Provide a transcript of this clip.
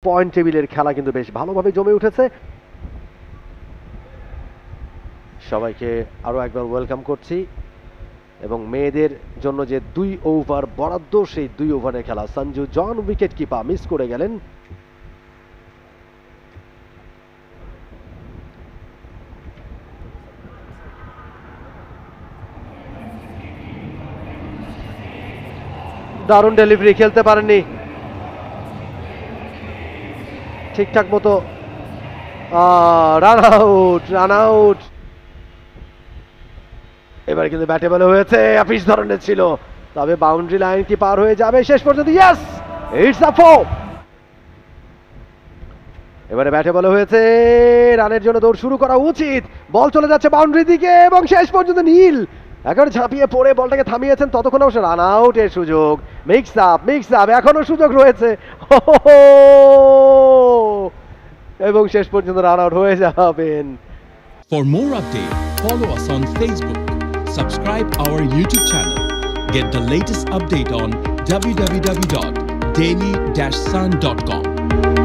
Point টেবিলের খেলা কিন্তু বেশ ভালোভাবে জমে উঠেছে। সবাইকে আরও একবার ওয়েলকাম করছি এবং মেয়েদের জন্য যে 2 ওভার বরাদ্দ সেই 2 ওভারের খেলা। সঞ্জু জন উইকেট কিপার মিস করে গেলেন। দারুণ ডেলিভারি, খেলতে পারেননি ঠিকঠাক মতো। Run out, run out. এবার কিন্তু ব্যাটে বলে হয়েছে, আপিস ধরনের ছিল, তবে বাউন্ডারি লাইন কি পার হয়ে যাবে শেষ পর্যন্ত? Yes, it's a 4। এবারে ব্যাটে বলে হয়েছে, রানের জন্য দৌড় শুরু করা উচিত। বল চলে যাচ্ছে বাউন্ডারির দিকে এবং শেষ পর্যন্ত নীল একেবারে ঝাঁপিয়ে পড়ে বলটাকে থামিয়েছেন। ততক্ষণ অবশ্য রান আউটের সুযোগ। মিক্স আপ এখনো সুযোগ রয়েছে এবং শেষ পর্যন্ত রান আউট হয়ে যাবেন। For more update, follow us on Facebook, subscribe our YouTube channel, get the latest update on www.daily-sun.com.